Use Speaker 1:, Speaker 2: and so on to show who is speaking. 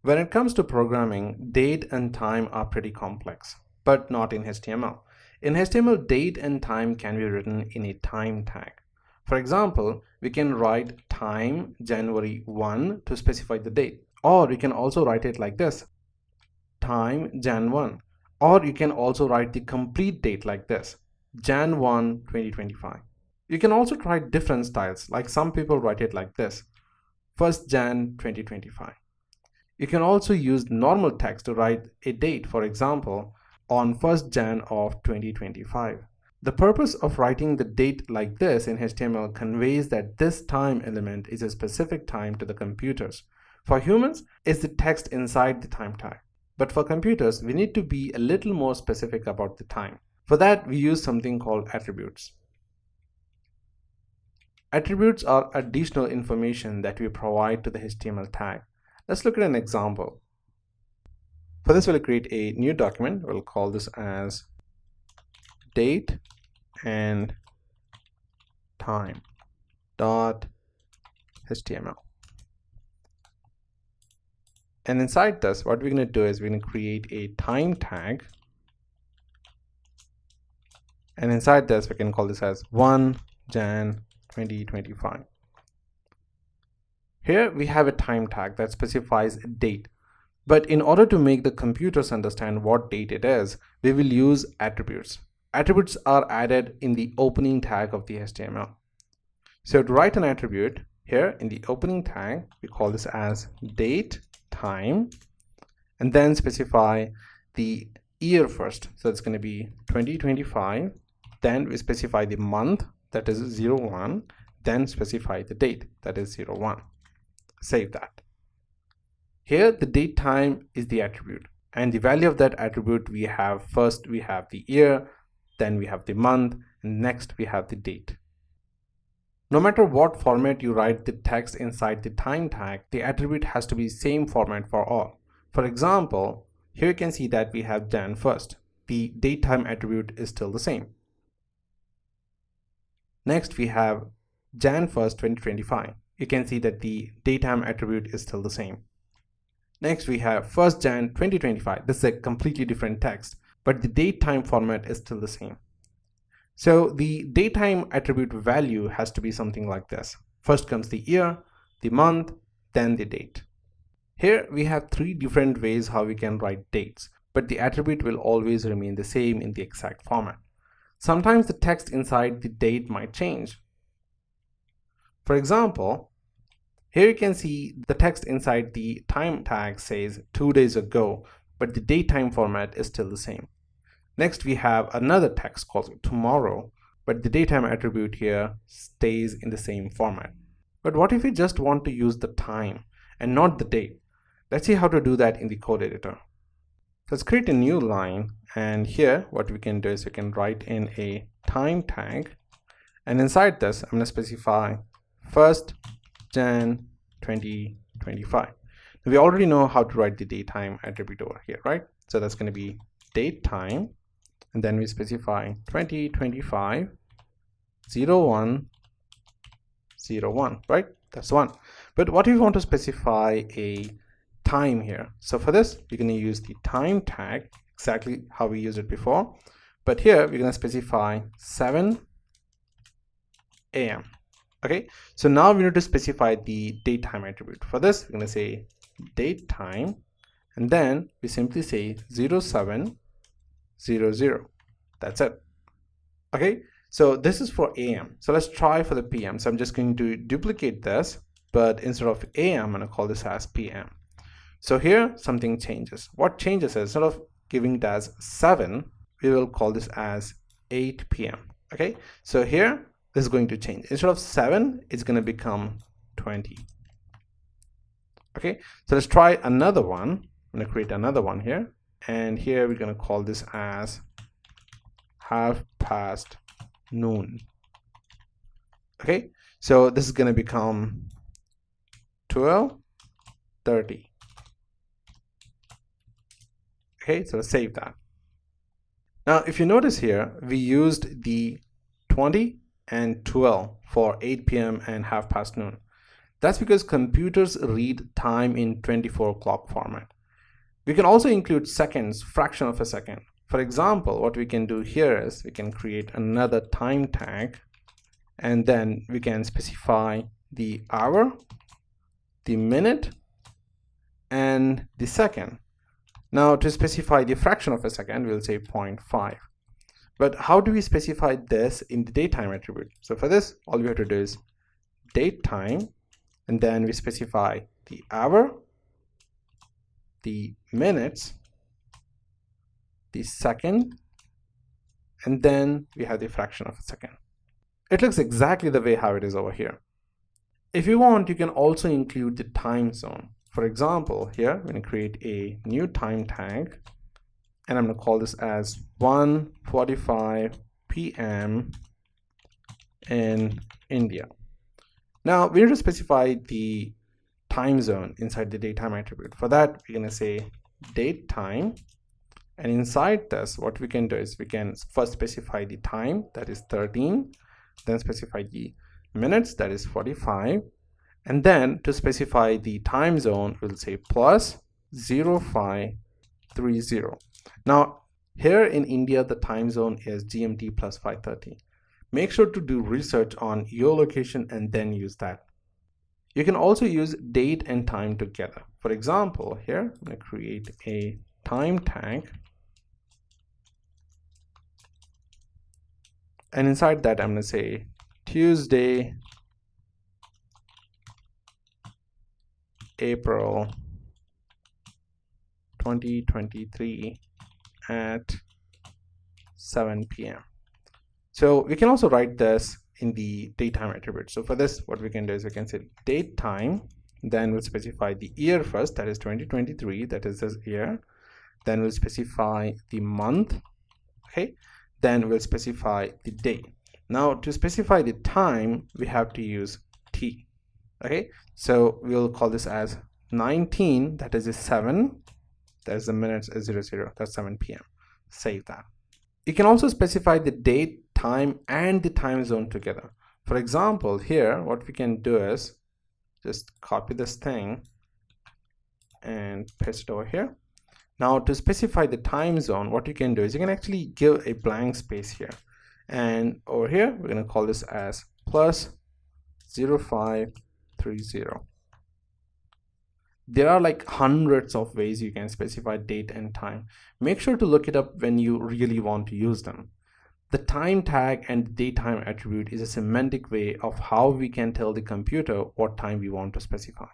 Speaker 1: When it comes to programming, date and time are pretty complex, but not in HTML. In HTML, date and time can be written in a time tag. For example, we can write time January 1 to specify the date, or we can also write it like this, time Jan 1, or you can also write the complete date like this, Jan 1, 2025. You can also try different styles, like some people write it like this, 1st Jan 2025. You can also use normal text to write a date, for example, on 1st Jan of 2025. The purpose of writing the date like this in HTML conveys that this time element is a specific time to the computers. For humans, it's the text inside the time tag. But for computers, we need to be a little more specific about the time. For that, we use something called attributes. Attributes are additional information that we provide to the HTML tag. Let's look at an example. For this, we'll create a new document. We'll call this as date and time .html. And inside this, what we're going to do is we're going to create a time tag. And inside this, we can call this as 1 Jan 2025. Here we have a time tag that specifies a date. But in order to make the computers understand what date it is, we will use attributes. Attributes are added in the opening tag of the HTML. So to write an attribute, here in the opening tag, we call this as date, time, and then specify the year first. So it's going to be 2025. Then we specify the month, that is 01. Then specify the date, that is 01. Save that. Here the date time is the attribute, and the value of that attribute we have first we have the year, then we have the month, and next we have the date. No matter what format you write the text inside the time tag, the attribute has to be same format for all. For example, here you can see that we have Jan 1st. The date time attribute is still the same. Next we have Jan 1st 2025. You can see that the date time attribute is still the same. Next we have 1st Jan 2025. This is a completely different text, but the date time format is still the same. So the date time attribute value has to be something like this. First comes the year, the month, then the date. Here we have three different ways how we can write dates, but the attribute will always remain the same in the exact format. Sometimes the text inside the date might change. For example, here you can see the text inside the time tag says 2 days ago, but the date time format is still the same. Next, we have another text called tomorrow, but the date time attribute here stays in the same format. But what if we just want to use the time and not the date? Let's see how to do that in the code editor. Let's create a new line, and here what we can do is we can write in a time tag, and inside this I'm going to specify 1st Jan 2025. We already know how to write the date time attribute over here, right? So that's going to be date time, and then we specify 2025 0101, right? That's one. But what if we want to specify a time here? So for this, we're going to use the time tag exactly how we used it before, but here we're going to specify 7 a.m. Okay, so now we need to specify the date time attribute. For this, we're going to say date time, and then we simply say 0700. That's it. Okay, so this is for AM. So let's try for the PM. So I'm just going to duplicate this, but instead of AM, I'm going to call this as PM. So here something changes. What changes is instead of giving it as 7, we will call this as 8 p.m. Okay, so here this is going to change. Instead of 7, it's going to become 20. Okay, so let's try another one. I'm going to create another one here, and here we're going to call this as 12:30 noon. Okay, so this is going to become 12:30. Okay, so let's save that. Now if you notice here, we used the 20 and 12 for 8 p.m. and 12:30 noon. That's because computers read time in 24 clock format. We can also include seconds, fraction of a second. For example, what we can do here is we can create another time tag, and then we can specify the hour, the minute, and the second. Now to specify the fraction of a second, we'll say 0.5. But how do we specify this in the datetime attribute? So for this, all we have to do is datetime, and then we specify the hour, the minutes, the second, and then we have the fraction of a second. It looks exactly the way how it is over here. If you want, you can also include the time zone. For example, here I'm going to create a new time tag, and I'm going to call this as 1:45 p.m. in India. Now we need to specify the time zone inside the datetime attribute. For that, we're going to say datetime, and inside this, what we can do is we can first specify the time, that is 13, then specify the minutes, that is 45, and then to specify the time zone, we'll say plus 0530. Now here in India, the time zone is GMT plus 530. Make sure to do research on your location and then use that. You can also use date and time together. For example, here I'm going to create a time tag, and inside that I'm going to say Tuesday, April 2023 at 7 p.m. So we can also write this in the datetime attribute. So for this, what we can do is we can say date time, then we'll specify the year first, that is 2023, that is this year. Then we'll specify the month, okay? Then we'll specify the day. Now to specify the time, we have to use T, okay? So we'll call this as 19, that is a 7, that is the minutes is 00, that's 7 p.m. Save that. You can also specify the date, time, and the time zone together. For example, here what we can do is just copy this thing and paste it over here. Now to specify the time zone, what you can do is you can actually give a blank space here, and over here we're going to call this as plus 0530. There are like hundreds of ways you can specify date and time. Make sure to look it up when you really want to use them. The time tag and datetime attribute is a semantic way of how we can tell the computer what time we want to specify.